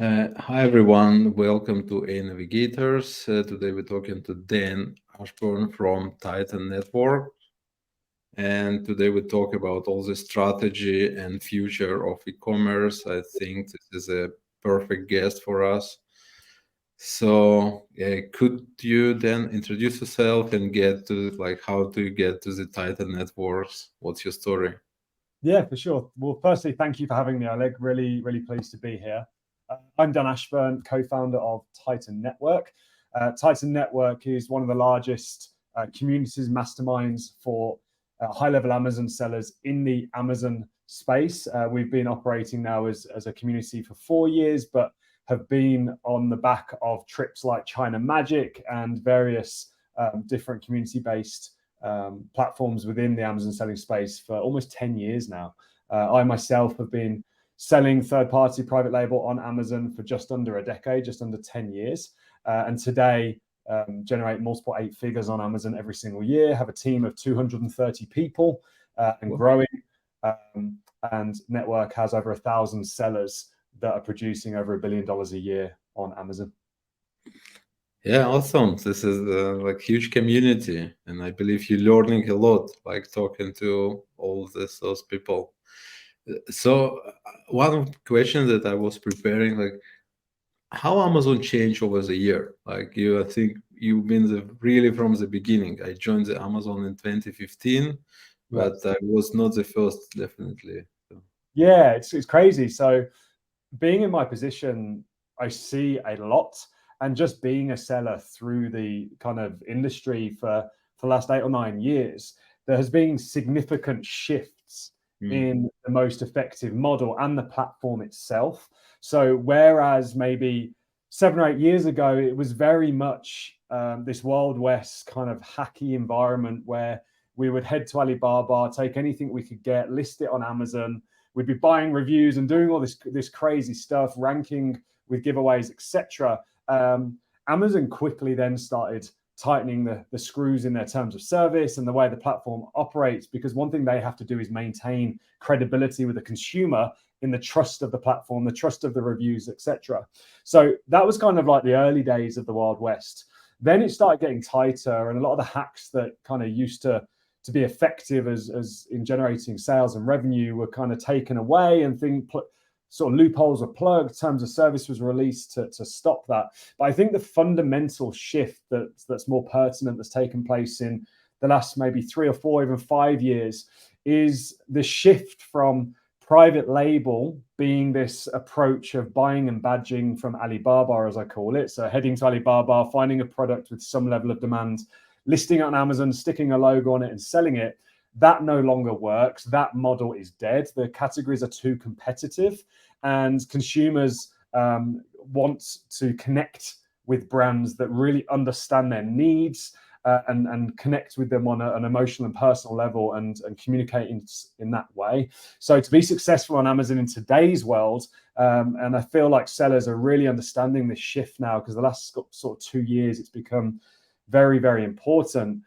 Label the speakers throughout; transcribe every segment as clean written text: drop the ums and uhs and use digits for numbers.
Speaker 1: Hi everyone, welcome to aNavigators. Today we're talking to Dan Ashburn from Titan Network, and today we talk about all the strategy and future of e-commerce. I think this is a perfect guest for us. So, could you then introduce yourself and get to like how do you get to the Titan Networks? What's your story?
Speaker 2: Yeah, for sure. Well, firstly, thank you for having me, Oleg. Really pleased to be here. I'm Dan Ashburn, co-founder of Titan Network. Titan Network is one of the largest communities masterminds for high-level Amazon sellers in the Amazon space. We've been operating now as a community for 4 years, but have been on the back of trips like China Magic and various different community-based platforms within the Amazon selling space for almost 10 years now. I myself have been selling third-party private label on Amazon for just under a decade, just under 10 years. And today, generate multiple 8 figures on Amazon every single year, have a team of 230 people and growing. And Network has over 1,000 sellers that are producing over $1 billion a year on Amazon.
Speaker 1: Yeah, awesome. This is like huge community, and I believe you're learning a lot, like talking to all those people. So one question that I was preparing, like how Amazon changed over the year. Like I think you've been really from the beginning. I joined the Amazon in 2015,
Speaker 2: Right.
Speaker 1: but I was not the first, definitely. So,
Speaker 2: Yeah, it's crazy. So being in my position, I see a lot, and just being a seller through the kind of industry for the last 8 or 9 years, there has been significant shifts in the most effective model and the platform itself. So whereas maybe 7 or 8 years ago, it was very much this Wild West kind of hacky environment where we would head to Alibaba, take anything we could get, list it on Amazon. We'd be buying reviews and doing all this crazy stuff, ranking with giveaways, etc. Amazon quickly then started tightening the screws in their terms of service and the way the platform operates, because one thing they have to do is maintain credibility with the consumer in the trust of the platform, the trust of the reviews, etc. So that was kind of like the early days of the Wild West. Then it started getting tighter, and a lot of the hacks that kind of used to be effective as in generating sales and revenue were kind of taken away, and sort of loopholes were plugged, terms of service was released to stop that. But I think the fundamental shift that's more pertinent that's taken place in the last maybe 3 or 4, even 5 years, is the shift from private label being this approach of buying and badging from Alibaba, as I call it. So heading to Alibaba, finding a product with some level of demand, listing it on Amazon, sticking a logo on it and selling it. That no longer works. That model is dead. The categories are too competitive, and consumers want to connect with brands that really understand their needs and connect with them on an emotional and personal level, and communicate in that way. So to be successful on Amazon in today's world, and I feel like sellers are really understanding this shift now, because the last sort of 2 years it's become very important.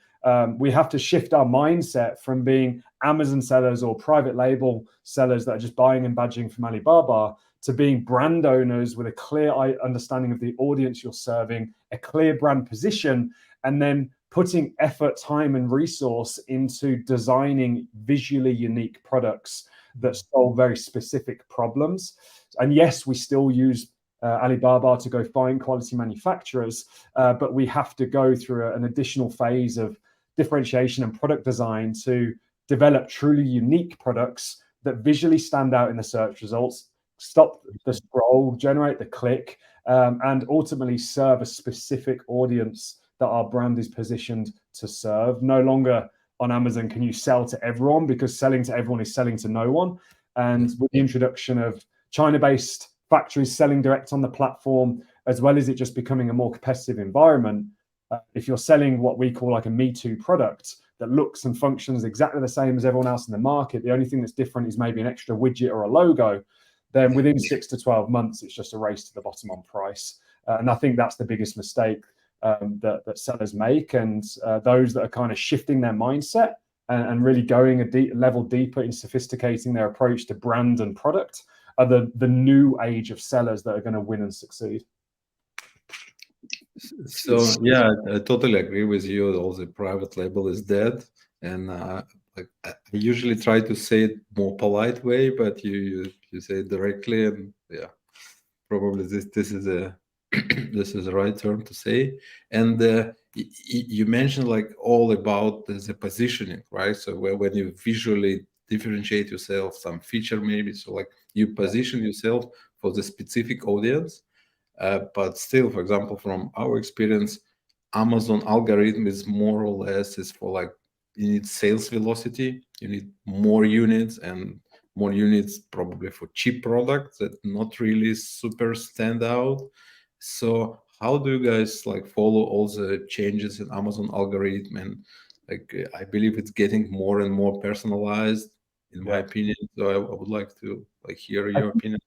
Speaker 2: We have to shift our mindset from being Amazon sellers or private label sellers that are just buying and badging from Alibaba to being brand owners with a clear understanding of the audience you're serving, a clear brand position, and then putting effort, time, and resource into designing visually unique products that solve very specific problems. And yes, we still use Alibaba to go find quality manufacturers, but we have to go through an additional phase of differentiation and product design to develop truly unique products that visually stand out in the search results, stop the scroll, generate the click, and ultimately serve a specific audience that our brand is positioned to serve. No longer on Amazon can you sell to everyone, because selling to everyone is selling to no one. And with the introduction of China-based factories selling direct on the platform, as well as it just becoming a more competitive environment, if you're selling what we call like a Me Too product that looks and functions exactly the same as everyone else in the market, the only thing that's different is maybe an extra widget or a logo, then within 6 to 12 months, it's just a race to the bottom on price. And I think that's the biggest mistake that sellers make. And those that are kind of shifting their mindset and really going a level deeper in sophisticating their approach to brand and product, are the new age of sellers that are going to win and succeed.
Speaker 1: So yeah, I totally agree with you. All the private label is dead, and like I usually try to say it more polite way, but you say it directly, and yeah, probably this is a this is the right term to say. And you mentioned like all about the positioning, right? So when you visually differentiate yourself, some feature maybe, so like you position yourself for the specific audience. But still, for example, from our experience, Amazon algorithm is more or less is for like you need sales velocity, you need more units, and more units probably for cheap products that not really super stand out. So how do you guys like follow all the changes in Amazon algorithm? And like I believe it's getting more and more personalized, in my opinion. So I would like to like hear your opinion.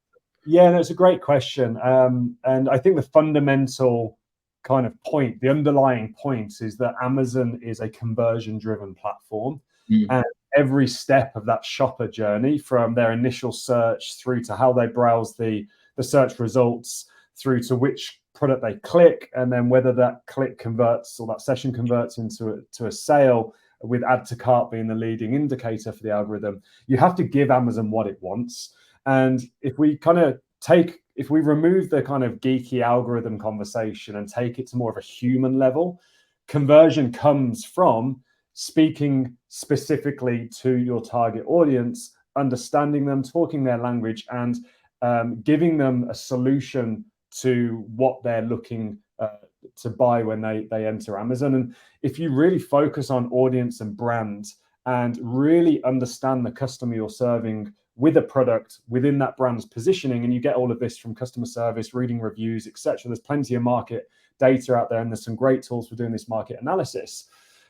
Speaker 2: Yeah, no, it's a great question. And I think the fundamental kind of point, the underlying point is that Amazon is a conversion-driven platform. And every step of that shopper journey, from their initial search through to how they browse the search results, through to which product they click, and then whether that click converts or that session converts into a sale, with add to cart being the leading indicator for the algorithm, you have to give Amazon what it wants. And if we remove the kind of geeky algorithm conversation and take it to more of a human level, conversion comes from speaking specifically to your target audience, understanding them, talking their language, and giving them a solution to what they're looking to buy when they enter Amazon. And if you really focus on audience and brand and really understand the customer you're serving with a product within that brand's positioning, and you get all of this from customer service, reading reviews, etc. There's plenty of market data out there, and there's some great tools for doing this market analysis.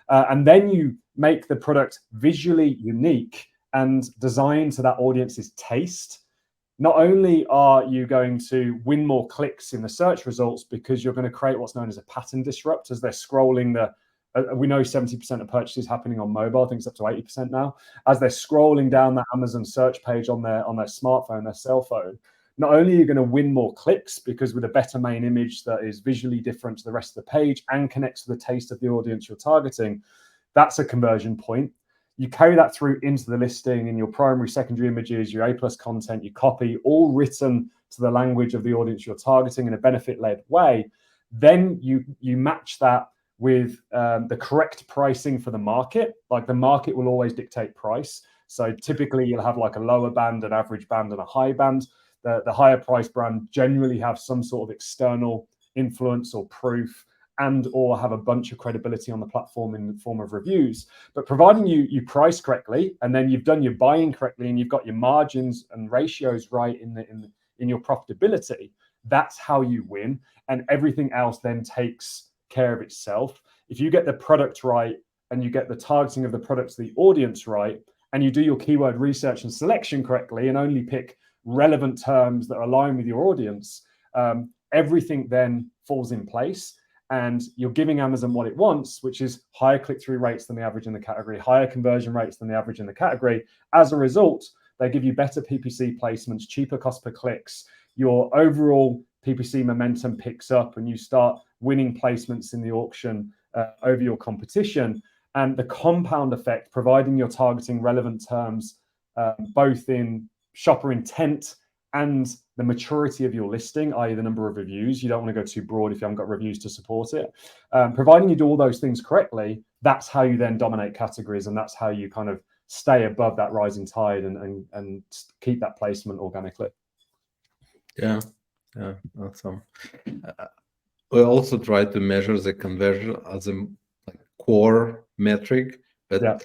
Speaker 2: And then you make the product visually unique and designed to that audience's taste. Not only are you going to win more clicks in the search results, because you're going to create what's known as a pattern disrupt as they're scrolling we know 70% of purchases happening on mobile. I think it's up to 80% now. As they're scrolling down that Amazon search page on their smartphone, their cell phone, not only are you going to win more clicks, because with a better main image that is visually different to the rest of the page and connects to the taste of the audience you're targeting, that's a conversion point. You carry that through into the listing in your primary, secondary images, your A+ content, your copy, all written to the language of the audience you're targeting in a benefit-led way. Then you match that with the correct pricing for the market. Like the market will always dictate price. So typically you'll have like a lower band, an average band, and a high band. The higher price brand generally have some sort of external influence or proof, and or have a bunch of credibility on the platform in the form of reviews. But providing you price correctly, and then you've done your buying correctly, and you've got your margins and ratios right in your profitability, that's how you win. And everything else then takes care of itself. If you get the product right, and you get the targeting of the product to the audience right, and you do your keyword research and selection correctly, and only pick relevant terms that align with your audience, everything then falls in place. And you're giving Amazon what it wants, which is higher click-through rates than the average in the category, higher conversion rates than the average in the category. As a result, they give you better PPC placements, cheaper cost per clicks. Your overall PPC momentum picks up, and you start winning placements in the auction over your competition. And the compound effect, providing you're targeting relevant terms, both in shopper intent and the maturity of your listing, i.e. the number of reviews. You don't want to go too broad if you haven't got reviews to support it. Providing you do all those things correctly, that's how you then dominate categories, and that's how you kind of stay above that rising tide and keep that placement organically.
Speaker 1: Yeah, awesome. We also try to measure the conversion as a core metric, but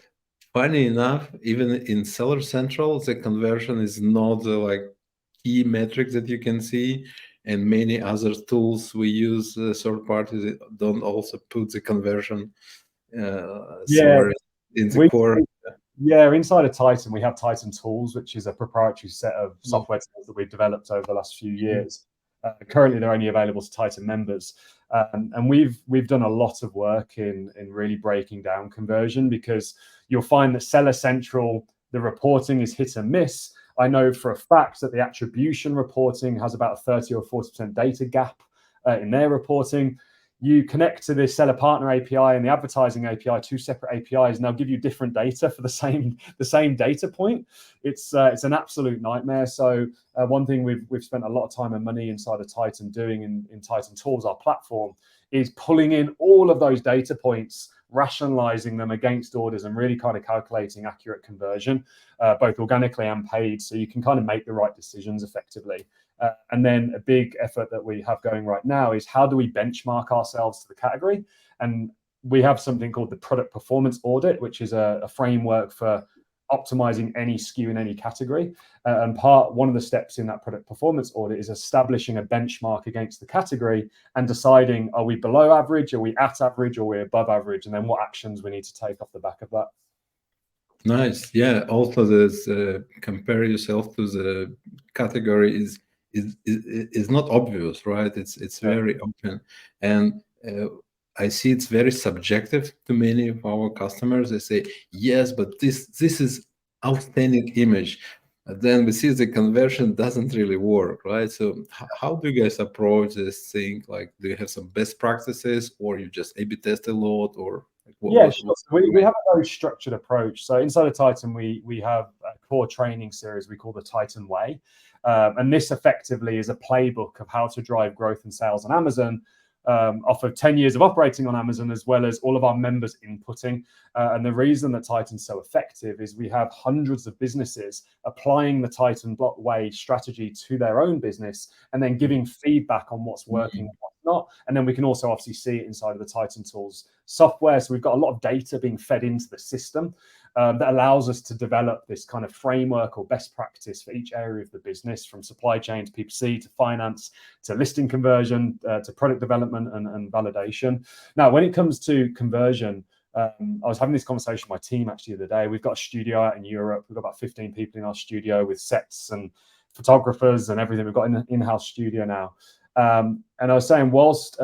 Speaker 1: funny enough, even in Seller Central, the conversion is not the key metric that you can see, and many other tools we use, third parties, don't also put the conversion somewhere in the core.
Speaker 2: Yeah, inside of Titan, we have Titan Tools, which is a proprietary set of software tools that we've developed over the last few years. Currently, they're only available to Titan members. And we've done a lot of work in really breaking down conversion, because you'll find that Seller Central, the reporting is hit and miss. I know for a fact that the attribution reporting has about a 30 or 40% data gap in their reporting. You connect to the seller partner API and the advertising API, two separate APIs, and they'll give you different data for the same data point. It's an absolute nightmare. So one thing we've spent a lot of time and money inside of Titan doing in Titan Tools, our platform, is pulling in all of those data points, rationalizing them against orders, and really kind of calculating accurate conversion, both organically and paid, so you can kind of make the right decisions effectively. And then a big effort that we have going right now is how do we benchmark ourselves to the category? And we have something called the product performance audit, which is a framework for optimizing any SKU in any category. And one of the steps in that product performance audit is establishing a benchmark against the category and deciding, are we below average, are we at average, or we're above average, and then what actions we need to take off the back of that.
Speaker 1: Nice. Yeah. Also, this compare yourself to the category is not obvious, right? It's very open, and I see it's very subjective to many of our customers. They say, yes, but this is outstanding image. And then we see the conversion doesn't really work, right? So how do you guys approach this thing? Like, do you have some best practices, or you just A/B test a lot, or like
Speaker 2: Sure. We have a very structured approach. So inside of Titan, we have a core training series we call the Titan Way. And this effectively is a playbook of how to drive growth and sales on Amazon, off of 10 years of operating on Amazon, as well as all of our members inputting. And the reason that Titan's so effective is we have hundreds of businesses applying the Titan Block Way strategy to their own business and then giving feedback on what's working and what's not. And then we can also obviously see it inside of the Titan Tools software. So we've got a lot of data being fed into the system that allows us to develop this kind of framework or best practice for each area of the business, from supply chain to P2C to finance to listing conversion to product development and validation. Now, when it comes to conversion, I was having this conversation with my team actually the other day. We've got a studio out in Europe. We've got about 15 people in our studio with sets and photographers and everything. We've got an in-house studio now. And I was saying, whilst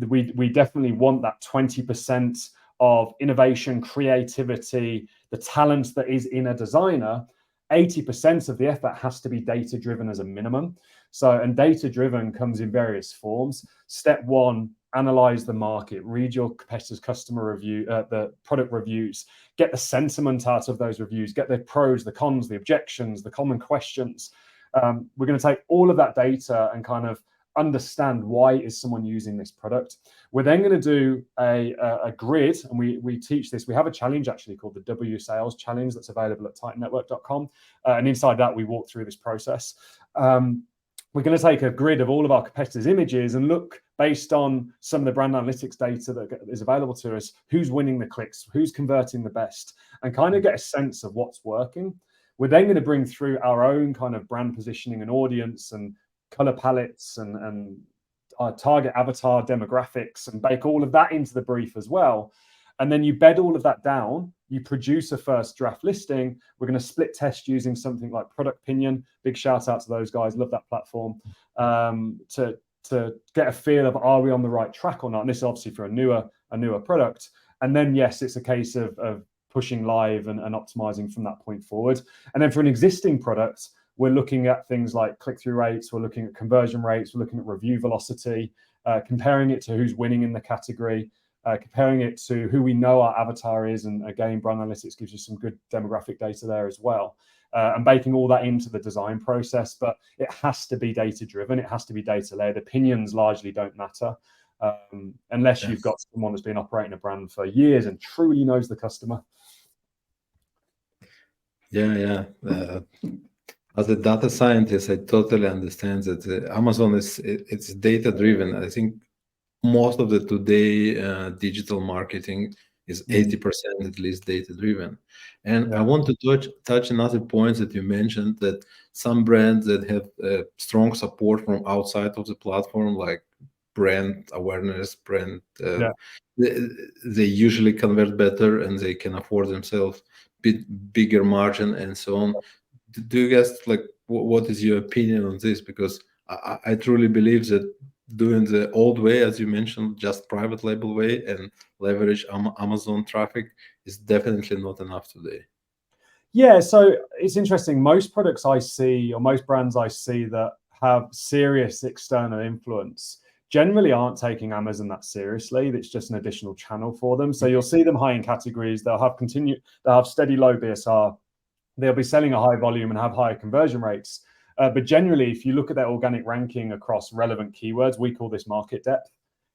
Speaker 2: we definitely want that 20% of innovation, creativity, the talent that is in a designer, 80% of the effort has to be data-driven as a minimum. So, and data-driven comes in various forms. Step one, analyze the market, read your competitors' customer review, the product reviews, get the sentiment out of those reviews, get the pros, the cons, the objections, the common questions. We're going to take all of that data and kind of understand why is someone using this product. We're then going to do a grid, and we teach this. We have a challenge actually called the W Sales Challenge that's available at titannetwork.com. And inside that, we walk through this process. We're going to take a grid of all of our competitors' images and look, based on some of the brand analytics data that is available to us, who's winning the clicks, who's converting the best, and kind of get a sense of what's working. We're then going to bring through our own kind of brand positioning and audience and color palettes and our target avatar demographics, and bake all of that into the brief as well. And then you bed all of that down, you produce a first draft listing. We're going to split test using something like Product Pinion. Big shout out to those guys, love that platform, to get a feel of, are we on the right track or not? And this is obviously for a newer product. And then yes, it's a case of pushing live and optimizing from that point forward. And then for an existing product, we're looking at things like click-through rates, we're looking at conversion rates, we're looking at review velocity, comparing it to who's winning in the category, comparing it to who we know our avatar is, and again, brand analytics gives you some good demographic data there as well, and baking all that into the design process. But it has to be data-driven, it has to be data-led. Opinions largely don't matter, unless you've got someone that's been operating a brand for years and truly knows the customer.
Speaker 1: Yeah. As a data scientist, I totally understand that Amazon it's data driven. I think most of the today digital marketing is 80% at least data driven. And I want to touch another point that you mentioned, that some brands that have strong support from outside of the platform, like brand awareness, they usually convert better and they can afford themselves bigger margin and so on. Do you guys, like, what is your opinion on this? Because I truly believe that doing the old way, as you mentioned, just private label way and leverage Amazon traffic is definitely not enough today.
Speaker 2: Yeah, so it's interesting. Most products I see, or most brands I see that have serious external influence, generally aren't taking Amazon that seriously. It's just an additional channel for them. So you'll see them high in categories. They'll have steady low BSR. They'll be selling a high volume and have higher conversion rates. But generally, if you look at their organic ranking across relevant keywords, we call this market depth.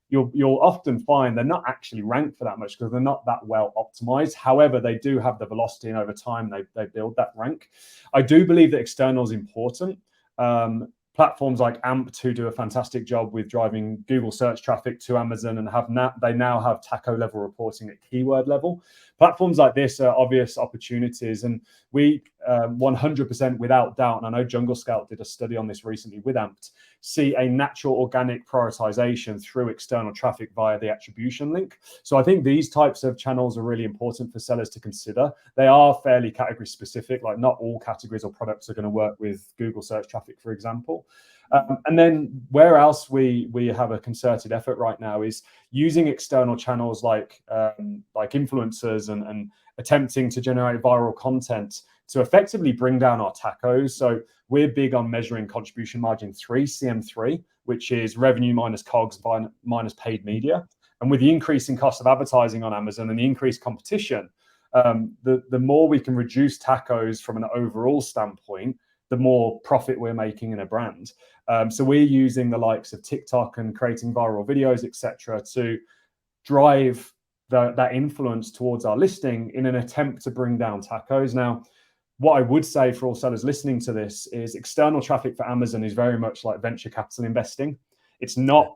Speaker 2: You'll often find they're not actually ranked for that much because they're not that well optimized. However, they do have the velocity, and over time they build that rank. I do believe that external is important. Platforms like AMP who do a fantastic job with driving Google search traffic to Amazon and they now have taco level reporting at keyword level. Platforms like this are obvious opportunities, and we 100% without doubt, and I know Jungle Scout did a study on this recently with AMP, see a natural organic prioritization through external traffic via the attribution link. So I think these types of channels are really important for sellers to consider. They are fairly category specific, like not all categories or products are going to work with Google search traffic, for example. And then where else we have a concerted effort right now is using external channels like influencers and attempting to generate viral content to effectively bring down our tacos. So we're big on measuring contribution margin 3, CM3, which is revenue minus COGS minus paid media. And with the increasing cost of advertising on Amazon and the increased competition, the more we can reduce tacos from an overall standpoint, the more profit we're making in a brand. So we're using the likes of TikTok and creating viral videos, etc., to drive that influence towards our listing in an attempt to bring down tacos. Now, what I would say for all sellers listening to this is external traffic for Amazon is very much like venture capital investing. It's not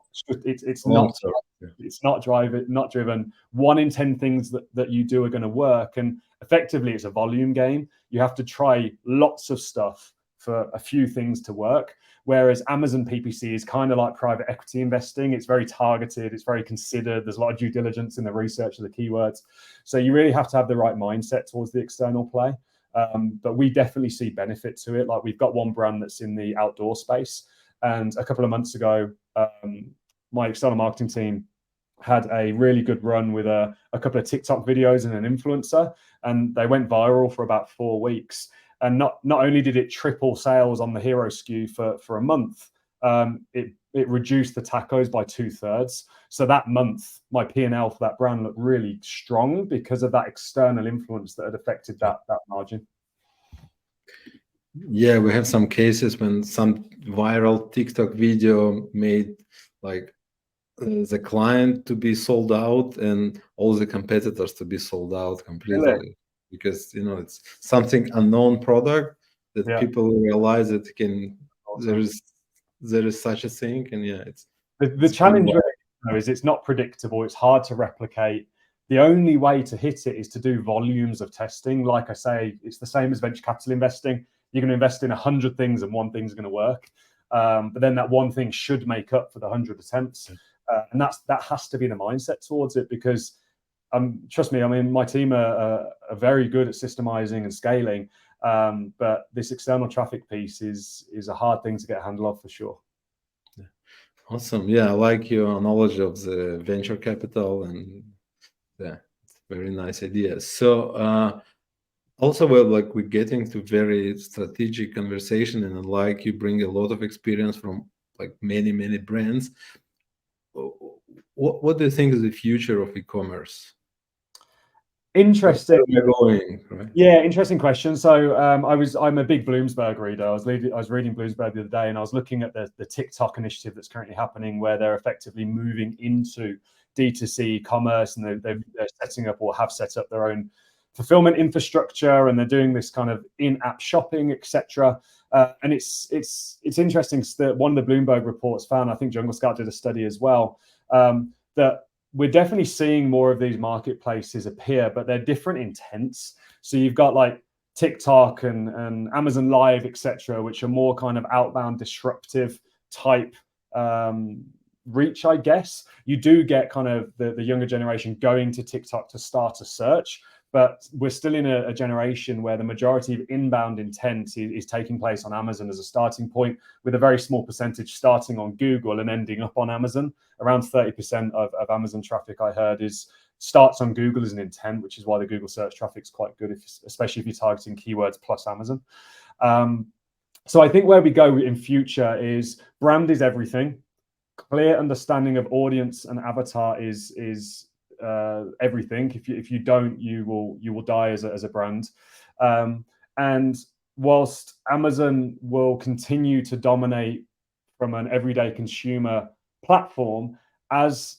Speaker 2: driven. 1 in 10 things that you do are going to work, and effectively it's a volume game. You have to try lots of stuff for a few things to work. Whereas Amazon PPC is kind of like private equity investing. It's very targeted, it's very considered. There's a lot of due diligence in the research of the keywords. So you really have to have the right mindset towards the external play. But we definitely see benefit to it. Like we've got one brand that's in the outdoor space. And a couple of months ago, my external marketing team had a really good run with a couple of TikTok videos and an influencer, and they went viral for about 4 weeks. And not only did it triple sales on the hero SKU for a month, it reduced the tacos by 2/3. So that month, my P&L for that brand looked really strong because of that external influence that had affected that margin.
Speaker 1: Yeah, we have some cases when some viral TikTok video made like the client to be sold out and all the competitors to be sold out completely.
Speaker 2: Really?
Speaker 1: Because it's something unknown product that
Speaker 2: Yeah.
Speaker 1: people realize that
Speaker 2: Awesome.
Speaker 1: there is such a thing, and yeah,
Speaker 2: the challenge really is it's not predictable. It's hard to replicate. The only way to hit it is to do volumes of testing. Like I say, it's the same as venture capital investing. You're going to invest in 100 things and one thing's going to work. But then that one thing should make up for the 100 attempts. And that has to be the mindset towards it, because trust me, I mean, my team are very good at systemizing and scaling. But this external traffic piece is a hard thing to get a handle of for sure.
Speaker 1: Awesome. Yeah, I like your knowledge of the venture capital, and yeah, it's a very nice idea. So also, well, like we're getting to very strategic conversation, and like you bring a lot of experience from like many brands. What do you think is the future of e-commerce?
Speaker 2: Interesting.
Speaker 1: Where we're going, right?
Speaker 2: Yeah, interesting question. So I'm a big Bloomsburg reader. I was reading Bloomsburg the other day, and I was looking at the TikTok initiative that's currently happening, where they're effectively moving into D2C commerce, and they're setting up or have set up their own fulfillment infrastructure, and they're doing this kind of in-app shopping, etc. And it's interesting that one of the Bloomberg reports found, I think Jungle Scout did a study as well, that we're definitely seeing more of these marketplaces appear, but they're different intents. So you've got like TikTok and Amazon Live, etc., which are more kind of outbound disruptive type reach, I guess. You do get kind of the younger generation going to TikTok to start a search, but we're still in a generation where the majority of inbound intent is taking place on Amazon as a starting point, with a very small percentage starting on Google and ending up on Amazon. Around 30% of Amazon traffic, I heard, is starts on Google as an intent, which is why the Google search traffic is quite good, especially if you're targeting keywords plus Amazon. So I think where we go in future is brand is everything. Clear understanding of audience and avatar is everything. If you don't, you will die as a brand. And whilst Amazon will continue to dominate from an everyday consumer platform, as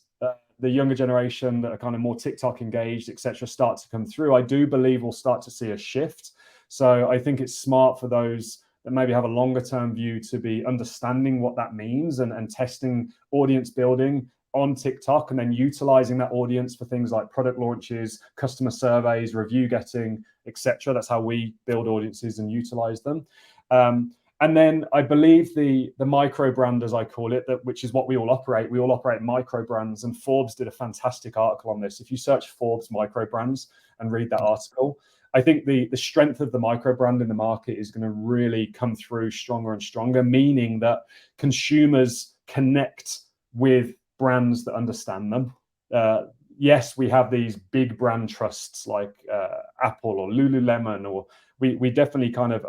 Speaker 2: the younger generation that are kind of more TikTok engaged, etc., start to come through, I do believe we'll start to see a shift. So I think it's smart for those that maybe have a longer term view to be understanding what that means and testing audience building on TikTok, and then utilizing that audience for things like product launches, customer surveys, review getting, etc. That's how we build audiences and utilize them. And then I believe the micro brand, as I call it, which is what we all operate micro brands. And Forbes did a fantastic article on this. If you search Forbes micro brands and read that article, I think the strength of the micro brand in the market is going to really come through stronger and stronger, meaning that consumers connect with brands that understand them. Yes, we have these big brand trusts like Apple or Lululemon, or we definitely kind of,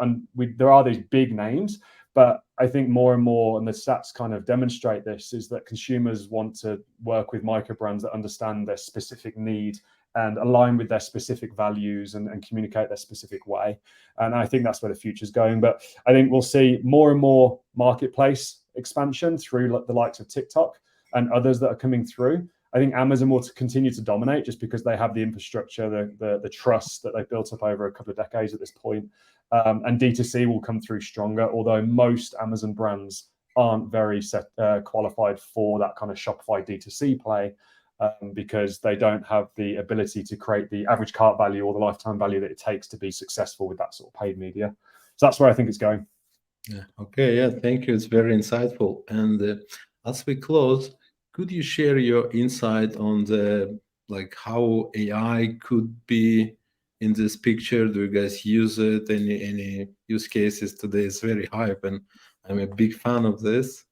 Speaker 2: there are these big names, but I think more and more, and the stats kind of demonstrate this, is that consumers want to work with micro brands that understand their specific need and align with their specific values and communicate their specific way. And I think that's where the future is going. But I think we'll see more and more marketplace expansion through the likes of TikTok and others that are coming through. I think Amazon will continue to dominate just because they have the infrastructure, the trust that they've built up over a couple of decades at this point. And D2C will come through stronger, although most Amazon brands aren't very qualified for that kind of Shopify D2C play, because they don't have the ability to create the average cart value or the lifetime value that it takes to be successful with that sort of paid media. So that's where I think it's going.
Speaker 1: Yeah. Okay. Yeah. Thank you. It's very insightful. And as we close, could you share your insight on how AI could be in this picture? Do you guys use it? Any use cases today? It's very hype, and I'm a big fan of this.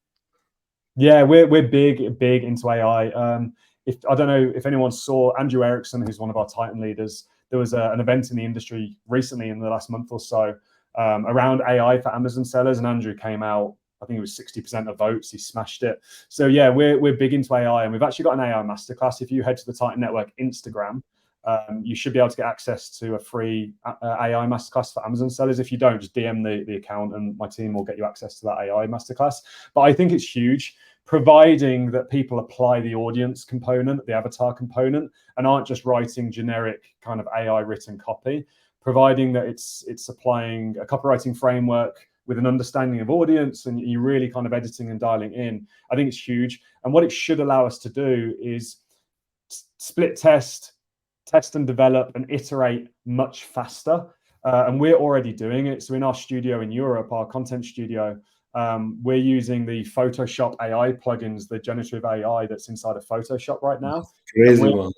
Speaker 2: Yeah, we're big into AI. I don't know if anyone saw Andrew Erickson, who's one of our Titan leaders. There was an event in the industry recently in the last month or so around AI for Amazon sellers, and Andrew came out. I think it was 60% of votes. He smashed it. So yeah, we're big into AI, and we've actually got an AI masterclass. If you head to the Titan Network Instagram, you should be able to get access to a free AI masterclass for Amazon sellers. If you don't, just DM the account and my team will get you access to that AI masterclass. But I think it's huge, providing that people apply the audience component, the avatar component, and aren't just writing generic kind of AI written copy, providing that it's applying a copywriting framework with an understanding of audience, and you're really kind of editing and dialing in. I think it's huge. And what it should allow us to do is split test and develop and iterate much faster. And we're already doing it. So in our studio in Europe, our content studio, we're using the Photoshop AI plugins, the generative AI that's inside of Photoshop right now.
Speaker 1: Crazy one.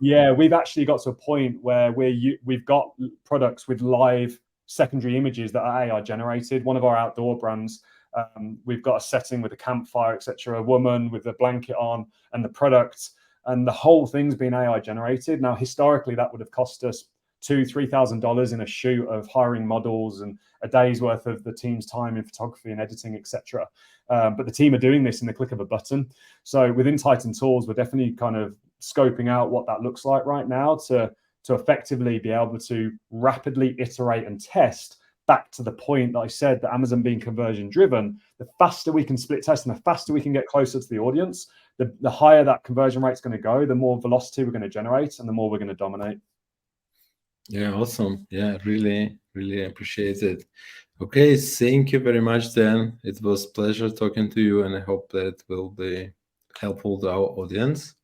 Speaker 2: Yeah, we've actually got to a point where we've got products with live secondary images that are AI generated. One of our outdoor brands, we've got a setting with a campfire, etc., a woman with a blanket on, and the product, and the whole thing's been AI generated. Now, historically, that would have cost us $2,000-$3,000 in a shoot of hiring models and a day's worth of the team's time in photography and editing, etc. But the team are doing this in the click of a button. So within Titan Tools, we're definitely kind of scoping out what that looks like right now to effectively be able to rapidly iterate and test back to the point that I said, that Amazon being conversion driven, the faster we can split test and the faster we can get closer to the audience, the higher that conversion rate is going to go, the more velocity we're going to generate and the more we're going to dominate.
Speaker 1: Yeah, awesome. Yeah, really, really appreciate it. Okay, thank you very much, Dan. It was a pleasure talking to you, and I hope that will be helpful to our audience.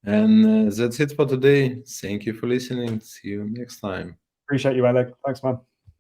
Speaker 1: And that's it for today. Thank you for listening. See you next time.
Speaker 2: Appreciate you, Oleg. Thanks, man.